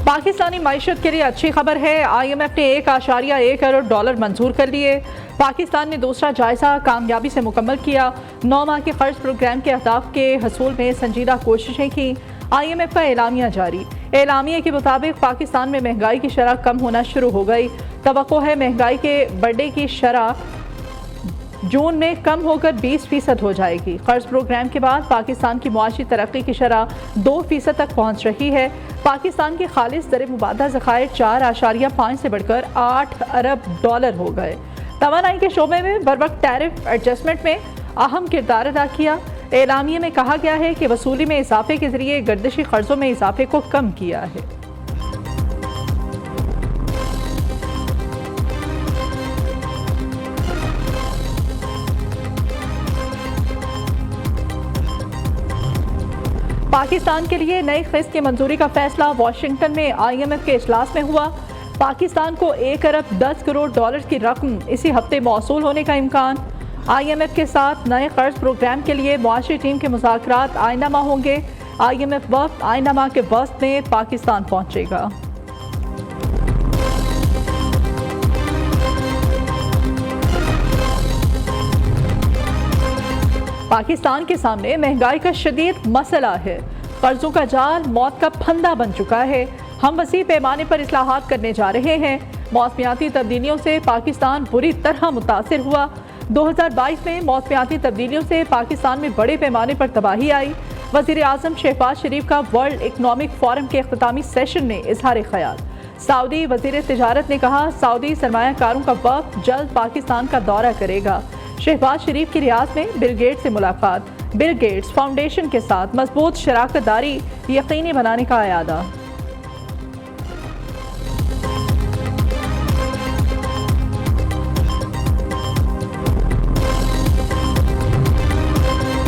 पाकिस्तानी मईशत के लिए अच्छी खबर है। IMF ने $1.1 करोड़ मंजूर कर लिए। पाकिस्तान ने दूसरा जायजा कामयाबी से मुकम्मल किया। 9 माह के कर्ज प्रोग्राम के अहदाफ के हसूल में संजीदा कोशिशें की। IMF का एलामिया जारी। एलामिया के मुताबिक पाकिस्तान में महंगाई की शरह कम होना शुरू हो गई। तवक्को है महंगाई के बढ़ने की शरह जून में कम होकर 20% हो जाएगी। कर्ज प्रोग्राम के बाद पाकिस्तान की मुआशी तरक्की की शरह 2% तक पहुँच रही है। पाकिस्तान के खालिस दर मुबादला ज़खायर 4.5 से बढ़कर $8 अरब हो गए। तवानाई के शोबे में बर वक्त टैरिफ एडजस्टमेंट में अहम किरदार अदा किया। एलामिया में कहा गया है कि वसूली में इजाफे के जरिए गर्दिशी कर्जों में इजाफे को कम किया है। पाकिस्तान के लिए नई किस्त की मंजूरी का फैसला वाशिंगटन में IMF के इजलास में हुआ। पाकिस्तान को $1.10 करोड़ की रकम इसी हफ्ते मौसूल होने का इम्कान। IMF के साथ नए कर्ज प्रोग्राम के लिए मुआशी टीम के मुज़ाकरात आइंदा माह होंगे। IMF वक्त आइंदा माह के वस्त में पाकिस्तान पहुंचेगा। पाकिस्तान के सामने महंगाई का शदीद मसला है। कर्जों का जाल मौत का फंदा बन चुका है। हम वसी पैमाने पर इस्लाहात करने जा रहे हैं। मौसमियाती तब्दीलियों से पाकिस्तान बुरी तरह मुतासिर हुआ। 2022 में मौसमियाती तब्दीलियों से पाकिस्तान में बड़े पैमाने पर तबाही आई। वज़ीर आज़म शहबाज शरीफ का वर्ल्ड इकनॉमिक फोरम के इख्तितामी सेशन में इजहार ख्याल। सऊदी वज़ीर तिजारत ने कहा सऊदी सरमायाकारों का वफ़द जल्द पाकिस्तान का दौरा करेगा। शहबाज शरीफ की रियाद में बिल गेट्स से मुलाकात। बिल गेट्स फाउंडेशन के साथ मजबूत शराकत दारी यकीनी बनाने का इरादा।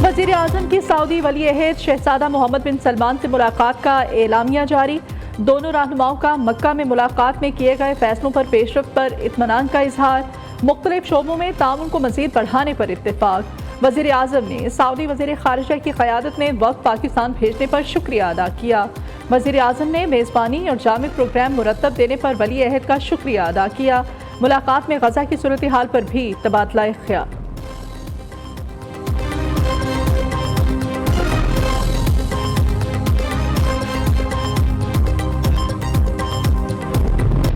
वज़ीर आज़म की सऊदी वली अहद शहजादा मोहम्मद बिन सलमान से मुलाकात का एलामिया जारी। दोनों रहनुमाओं का मक्का में मुलाकात में किए गए फैसलों पर पेशरफ्त पर इत्मीनान का इजहार। मुख्तलिफ शोबों में ताउन को मज़ीद बढ़ाने पर इत्तेफाक। वज़ीर आज़म ने सऊदी वज़ीर ख़ारिजा की क़यादत में वक्त पाकिस्तान भेजने पर शुक्रिया अदा किया। वज़ीर आज़म ने मेज़बानी और जामी प्रोग्राम मुरतब देने पर वली अहद का शुक्रिया अदा किया। मुलाकात में गज़ा की सूरत हाल पर भी तबादला ख्याल।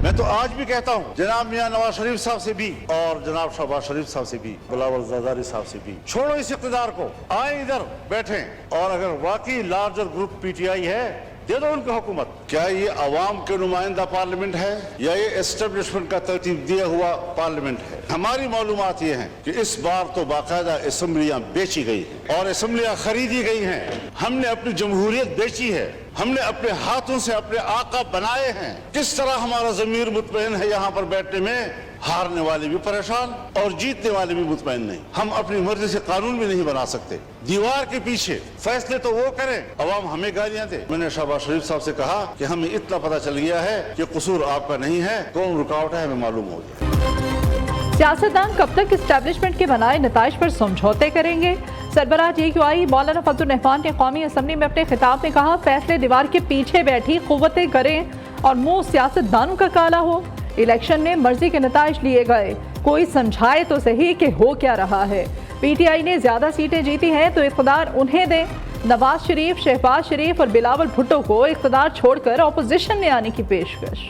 तो आज भी कहता हूँ जनाब मियां नवाज शरीफ साहब से भी और जनाब शहबाज शरीफ साहब से भी, बिलावल ज़रदारी साहब से भी, छोड़ो इस इक़्तिदार को, आए इधर बैठें और अगर वाकई लार्जर ग्रुप PTI है दे दो उनको हुकूमत। क्या ये अवाम के नुमाइंदा पार्लियामेंट है या ये एस्टेब्लिशमेंट का तरतीब दिया हुआ पार्लियामेंट है? हमारी मालूमात ये हैं कि इस बार तो बाकायदा असम्बलियाँ बेची गई हैं और असम्बलियाँ खरीदी गई हैं। हमने अपनी जमहूरियत बेची है, हमने अपने हाथों से अपने आका बनाए हैं। किस तरह हमारा ज़मीर मुतमईन है यहाँ पर बैठने में? हारने वाले भी परेशान और जीतने वाले भी मुतमईन नहीं। हम अपनी मर्जी से कानून भी नहीं बना सकते। दीवार के पीछे फैसले तो वो करें, अवाम हमें गालियां दे। मैंने शहबाज शरीफ साहब से कहा कि हमें इतना पता चल गया है कि कसूर आपका नहीं है, कौन रुकावट है हमें मालूम हो गया। सियासतदान कब तक इस्टेब्लिशमेंट के बनाए नताइज पर समझौते करेंगे? सरबराह JQI मौलाना फजलुर रहमान ने कौमी असम्बली में अपने खिताब में कहा फैसले दीवार के पीछे बैठी कुव्वतें करें और मुंह सियासतदानों का काला हो। इलेक्शन में मर्जी के नताइज लिए गए, कोई समझाए तो सही कि हो क्या रहा है। PTI ने ज्यादा सीटें जीती हैं तो इख्तिदार उन्हें दें। नवाज शरीफ, शहबाज शरीफ और बिलावल भुट्टो को इख्तिदार छोड़कर अपोजिशन में आने की पेशकश।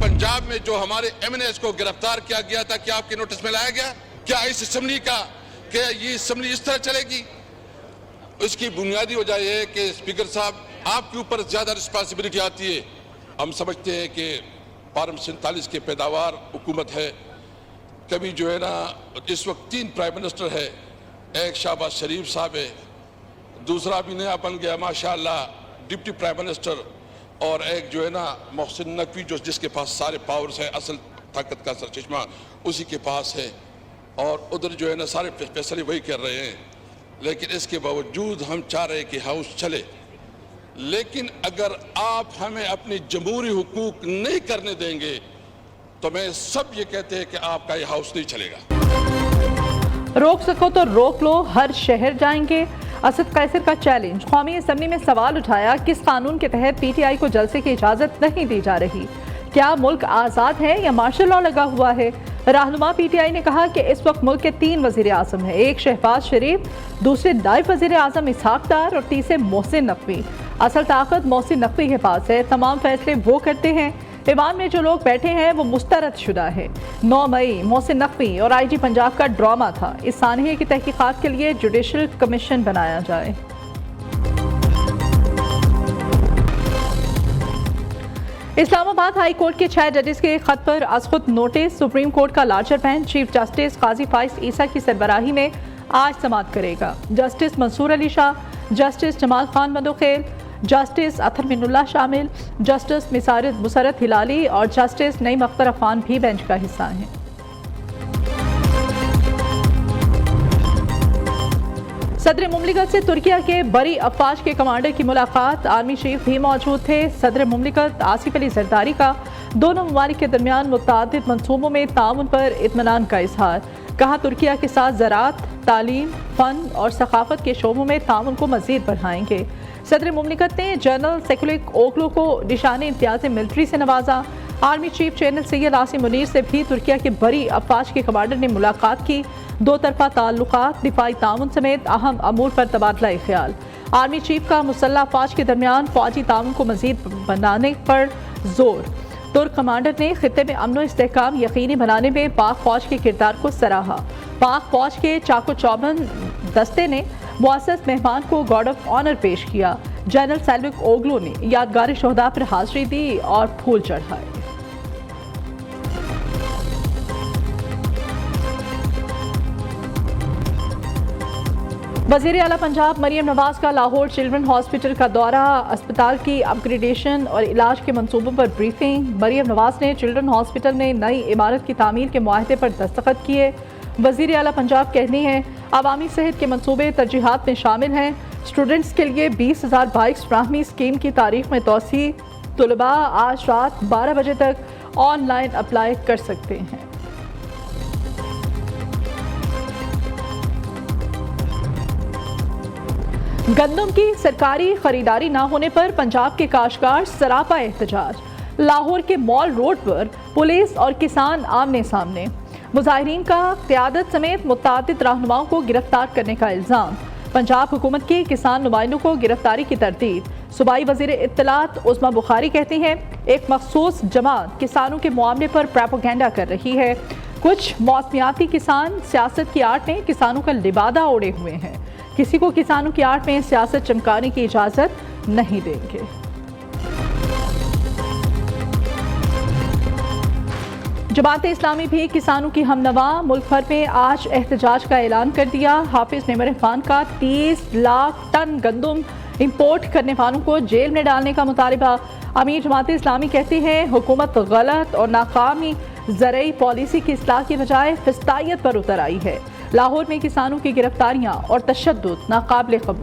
पंजाब में जो हमारे MNAs को गिरफ्तार किया गया था, क्या आपके नोटिस में लाया गया? क्या इस असेंबली का क्या ये असेंबली इस तरह चलेगी? इसकी बुनियादी वजह यह है कि स्पीकर साहब आपके ऊपर ज्यादा रिस्पांसिबिलिटी आती है। हम समझते हैं कि 47 के पैदावार हुकूमत है। कभी जो है ना इस वक्त 3 प्राइम मिनिस्टर है, एक शहबाज शरीफ साहब है, दूसरा भी नया बन गया माशाअल्लाह डिप्टी प्राइम मिनिस्टर, और एक जो है ना मोहसिन नकवी जो जिसके पास सारे पावर्स है, असल ताकत का सरचश्मा उसी के पास है, और उधर जो है ना सारे फैसले वही कर रहे हैं। लेकिन इसके बावजूद हम चाह रहे हैं कि हाउस चले। लेकिन अगर आप हमें अपनी जमहूरी हुकूक नहीं करने देंगे तो मैं सब ये कहते हैं कि आपका ये हाउस नहीं चलेगा। रोक सको तो रोक लो, हर शहर जाएंगे। असद कैसर का चैलेंज। कौमी असम्बली में सवाल उठाया, किस कानून के तहत पीटीआई को जलसे की इजाजत नहीं दी जा रही? क्या मुल्क आज़ाद है या मार्शल लॉ लगा हुआ है? रहनुमा पीटीआई ने कहा कि इस वक्त मुल्क के 3 वज़ीर आज़म हैं, एक शहबाज शरीफ, दूसरे नायब वज़ीर आज़म इसहाक डार और तीसरे मोहसिन नकवी। असल ताकत मोहसिन नकवी के पास है, तमाम फैसले वो करते हैं। ईवान में जो लोग बैठे हैं वो मुस्तरद शुदा है। 9 मई मोहसिन नकवी और आईजी पंजाब का ड्रामा था। इस सानहे की तहकीकात के लिए जुडिशल कमीशन बनाया जाए। इस्लामाबाद हाई कोर्ट के 6 जजेस के खत पर आज खुद नोटिस। सुप्रीम कोर्ट का larger bench chief justice Qazi Faez Isa की सरबराही में आज समाअत करेगा। Justice Mansoor Ali Shah, justice Jamal Khan Mandokhail, justice Athar Minallah शामिल, जस्टिस मुसरत हिलाली और जस्टिस नईम अख्तर अफान भी बेंच का हिस्सा हैं। सदर मुमलिकत से तुर्किया के बरी अफवाज के कमांडर की मुलाकात। आर्मी चीफ भी मौजूद थे। सदर मुमलिकत आसिफ अली जरदारी का दोनों ममालिक के दरमियान मुतअद्दिद मंसूबों में ताउन पर इत्मीनान का इजहार। कहा, तुर्किया के साथ ज़राअत, तालीम, फ़न और सकाफत के शोबों में ताउन को मज़ीद बढ़ाएंगे। सदर मुमलिकत ने जनरल सेकुलिक ओगलो को निशान इम्तियाज़ मिलिट्री से नवाजा। Army chief general Syed Asim Munir से भी तुर्किया के बरी अफवाज के कमांडर ने मुलाकात की। 2 तरफ़ा ताल्लुकात, दिफाई ताउन समेत अहम अमूर पर तबादला ख्याल। आर्मी चीफ का मुसल्लह अफवाज के दरमियान फ़ौजी ताउन को मज़ीद बनाने पर जोर। तुर्क कमांडर ने खित्ते में अमन व इस्तेहकाम यकीनी बनाने में पाक फ़ौज के किरदार को सराहा। पाक फ़ौज के चाको चौबन दस्ते ने मुअज़्ज़ज़ मेहमान को गार्ड ऑफ ऑनर पेश किया। जनरल सेकुलिक ओगलो ने यादगार शोहदा पर हाजिरी दी और फूल चढ़ाए। वज़ीर आला पंजाब मरियम नवाज का लाहौर चिल्ड्रन हॉस्पिटल का दौरा। अस्पताल की अपग्रेडेशन और इलाज के मंसूबों पर ब्रीफिंग। मरियम नवाज ने चिल्ड्रन हॉस्पिटल में नई इमारत की तामीर के मुआहदे पर दस्तखत किए। वज़ीर आला पंजाब कहती हैं, अवामी सेहत के मंसूबे तरजीहात में शामिल हैं। स्टूडेंट्स के लिए 20,000 बाइक्स फ्राहमी स्कीम की तारीख में तोसी। तलबा आज रात 12 बजे तक ऑनलाइन अप्लाई कर सकते हैं। गंदम की सरकारी खरीदारी न होने पर पंजाब के काश्तकार सरापा एहतजाज। लाहौर के मॉल रोड पर पुलिस और किसान आमने सामने। मुजाहिरीन का क़यादत समेत मुतअद्दिद रहनुमाओं को गिरफ्तार करने का इल्ज़ाम। पंजाब हुकूमत की किसान नुमाइंदों को गिरफ्तारी की तरदीद। सूबाई वज़ीर इत्तलात उस्मा बुखारी कहती हैं, एक मखसूस जमात किसानों के मामले पर प्रोपेगेंडा कर रही है। कुछ मौसमियाती किसान सियासत की आड़ में किसानों का लिबादा ओढ़े हुए हैं। किसी को किसानों की आड़ में सियासत चमकाने की इजाज़त नहीं देंगे। जमात इस्लामी भी किसानों की हमनवा। मुल्क भर में आज एहतजाज का ऐलान कर दिया। हाफिज नेमर इरफान का 30 लाख टन गंदम इंपोर्ट करने वालों को जेल में डालने का मुतालिबा। अमीर जमात इस्लामी कहती है, हुकूमत गलत और नाकामी ज़रई पॉलिसी की इस्लाह की बजाय फिस्तायत पर उतर आई है। लाहौर में किसानों की गिरफ्तारियां और तशद्दुद नाकाबिले कबूल।